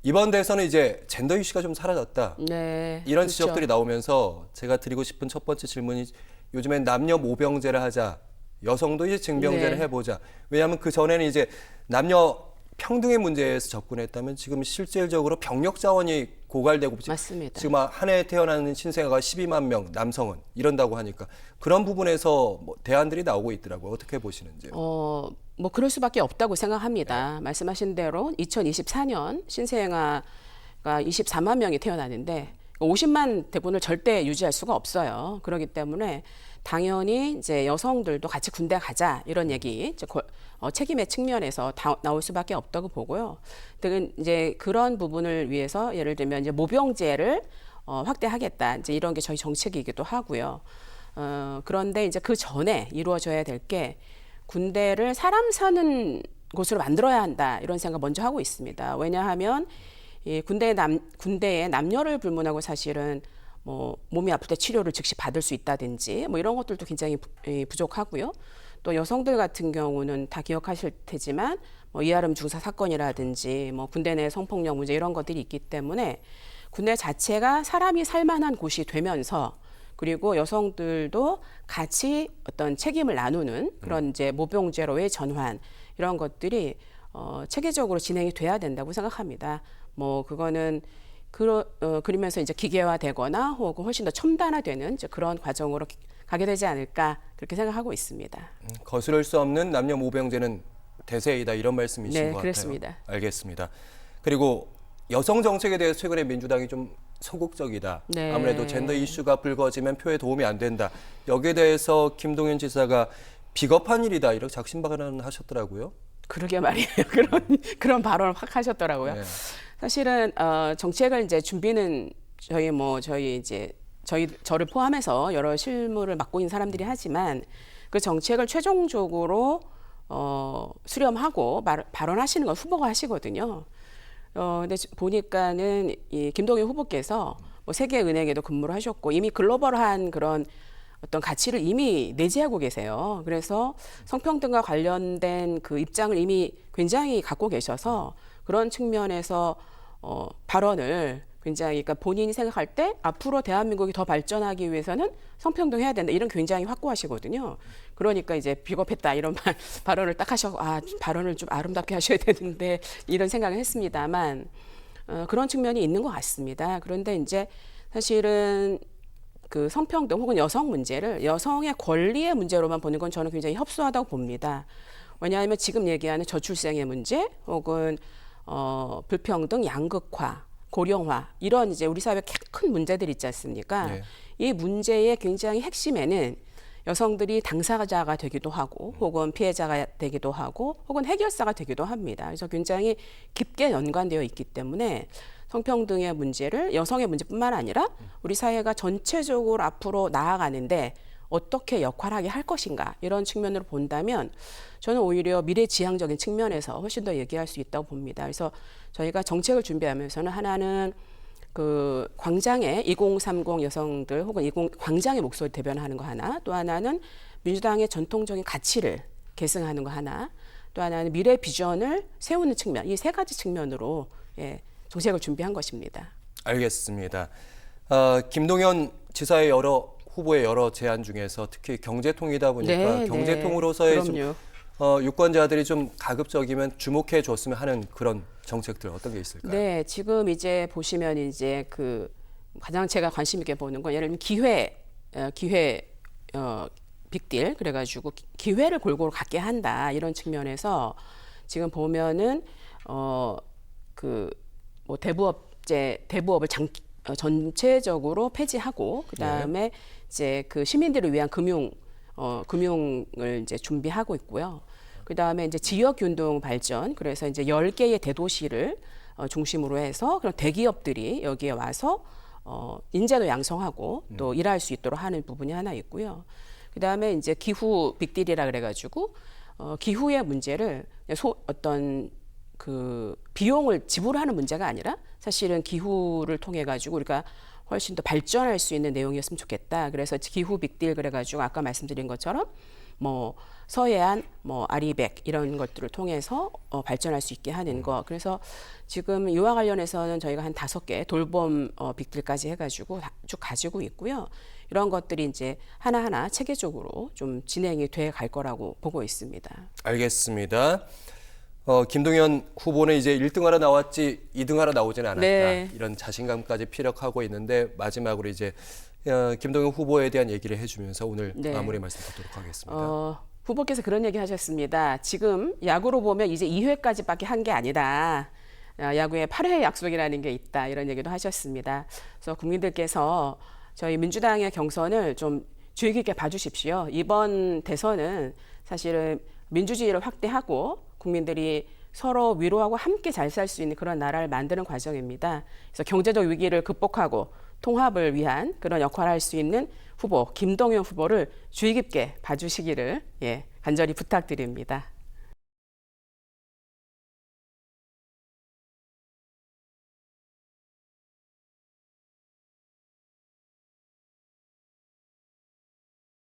이번 대선은 이제 젠더 이슈가 좀 사라졌다. 네, 이런 그렇죠. 지적들이 나오면서 제가 드리고 싶은 첫 번째 질문이 요즘엔 남녀 모병제를 하자. 여성도 이제 징병제를 네. 해보자. 왜냐하면 그 전에는 이제 남녀 평등의 문제에서 접근했다면 지금 실질적으로 병력 자원이 고갈되고 맞습니다. 지금 한 해에 태어나는 신생아가 12만 명 남성은 이런다고 하니까 그런 부분에서 뭐 대안들이 나오고 있더라고요. 어떻게 보시는지요? 뭐 그럴 수밖에 없다고 생각합니다. 말씀하신 대로 2024년 신생아가 24만 명이 태어나는데 50만 대군을 절대 유지할 수가 없어요. 그렇기 때문에 당연히 이제 여성들도 같이 군대 가자 이런 얘기 이제 책임의 측면에서 나올 수밖에 없다고 보고요. 이제 그런 부분을 위해서 예를 들면 이제 모병제를 확대하겠다 이제 이런 게 저희 정책이기도 하고요. 그런데 이제 그 전에 이루어져야 될 게 군대를 사람 사는 곳으로 만들어야 한다 이런 생각 먼저 하고 있습니다. 왜냐하면 이 군대에 남녀를 불문하고 사실은 뭐 몸이 아플 때 치료를 즉시 받을 수 있다든지 뭐 이런 것들도 굉장히 부족하고요. 또 여성들 같은 경우는 다 기억하실 테지만 뭐 이하름 중사 사건이라든지 뭐 군대 내 성폭력 문제 이런 것들이 있기 때문에 군대 자체가 사람이 살만한 곳이 되면서 그리고 여성들도 같이 어떤 책임을 나누는 그런 이제 모병제로의 전환 이런 것들이 체계적으로 진행이 돼야 된다고 생각합니다. 뭐 그거는 그러면서 이제 기계화되거나 혹은 훨씬 더 첨단화되는 이제 그런 과정으로 가게 되지 않을까 그렇게 생각하고 있습니다. 거스를 수 없는 남녀 모병제는 대세이다 이런 말씀이신 네, 것 같아요. 그렇습니다. 알겠습니다. 그리고 여성 정책에 대해서 최근에 민주당이 좀 소극적이다. 네. 아무래도 젠더 이슈가 불거지면 표에 도움이 안 된다. 여기에 대해서 김동연 지사가 비겁한 일이다 이렇게 작심발언을 하셨더라고요. 그러게 말이에요. 그런 발언을 확 하셨더라고요. 네. 사실은 정책을 이제 준비는 저를 포함해서 여러 실무를 맡고 있는 사람들이 하지만 그 정책을 최종적으로 수렴하고 발언하시는 건 후보가 하시거든요. 근데 보니까는 이 김동연 후보께서 뭐 세계은행에도 근무를 하셨고 이미 글로벌한 그런 어떤 가치를 이미 내재하고 계세요. 그래서 성평등과 관련된 그 입장을 이미 굉장히 갖고 계셔서 그런 측면에서 발언을 굉장히 그러니까 본인이 생각할 때 앞으로 대한민국이 더 발전하기 위해서는 성평등해야 된다 이런 굉장히 확고하시거든요. 그러니까 이제 비겁했다 이런 발언을 딱 하셔 발언을 좀 아름답게 하셔야 되는데 이런 생각을 했습니다만 그런 측면이 있는 것 같습니다. 그런데 이제 사실은 그 성평등 혹은 여성 문제를 여성의 권리의 문제로만 보는 건 저는 굉장히 협소하다고 봅니다. 왜냐하면 지금 얘기하는 저출생의 문제 혹은 불평등, 양극화, 고령화 이런 이제 우리 사회의 큰 문제들 있지 않습니까? 네. 이 문제의 굉장히 핵심에는 여성들이 당사자가 되기도 하고 혹은 피해자가 되기도 하고 혹은 해결사가 되기도 합니다. 그래서 굉장히 깊게 연관되어 있기 때문에 성평등의 문제를 여성의 문제뿐만 아니라 우리 사회가 전체적으로 앞으로 나아가는데 어떻게 역할하게 할 것인가 이런 측면으로 본다면 저는 오히려 미래지향적인 측면에서 훨씬 더 얘기할 수 있다고 봅니다. 그래서 저희가 정책을 준비하면서는 하나는 그 광장의 2030 여성들 혹은 광장의 목소리 대변하는 거 하나, 또 하나는 민주당의 전통적인 가치를 계승하는 거 하나, 또 하나는 미래 비전을 세우는 측면, 이 세 가지 측면으로 정책을 준비한 것입니다. 알겠습니다. 김동연 지사의 후보의 여러 제안 중에서 특히 경제통이다 보니까 네, 경제통으로서의 좀, 그럼요. 유권자들이 좀 가급적이면 주목해 줬으면 하는 그런 정책들 어떤 게 있을까요? 네, 지금 이제 보시면 이제 그 가장 제가 관심 있게 보는 건 예를 들면 기회 빅딜 그래가지고 기회를 골고루 갖게 한다 이런 측면에서 지금 보면은 그 뭐 대부업을 전체적으로 폐지하고 그 다음에 이제 그 시민들을 위한 금융을 이제 준비하고 있고요. 그 다음에 이제 지역균등 발전, 그래서 이제 10개의 대도시를 중심으로 해서 그런 대기업들이 여기에 와서 인재도 양성하고 또 일할 수 있도록 하는 부분이 하나 있고요. 그 다음에 이제 기후 빅딜이라 그래가지고 기후의 문제를 어떤 그 비용을 지불하는 문제가 아니라 사실은 기후를 통해 가지고 우리가 훨씬 더 발전할 수 있는 내용이었으면 좋겠다. 그래서 기후 빅딜 그래가지고 아까 말씀드린 것처럼 뭐 서해안, 뭐 아리백 이런 것들을 통해서 발전할 수 있게 하는 거. 그래서 지금 이와 관련해서는 저희가 한 5개 돌봄 빅딜까지 해가지고 쭉 가지고 있고요. 이런 것들이 이제 하나하나 체계적으로 좀 진행이 돼 갈 거라고 보고 있습니다. 알겠습니다. 김동연 후보는 이제 1등하러 나왔지 2등하러 나오지는 않았다. 네. 이런 자신감까지 피력하고 있는데 마지막으로 이제 김동연 후보에 대한 얘기를 해주면서 오늘 네. 마무리 말씀 듣도록 하겠습니다. 후보께서 그런 얘기 하셨습니다. 지금 야구로 보면 이제 2회까지밖에 한 게 아니다. 야구에 8회 약속이라는 게 있다. 이런 얘기도 하셨습니다. 그래서 국민들께서 저희 민주당의 경선을 좀 주의 깊게 봐주십시오. 이번 대선은 사실은 민주주의를 확대하고 국민들이 서로 위로하고 함께 잘 살 수 있는 그런 나라를 만드는 과정입니다. 그래서 경제적 위기를 극복하고 통합을 위한 그런 역할을 할 수 있는 후보 김동연 후보를 주의 깊게 봐주시기를 간절히 부탁드립니다.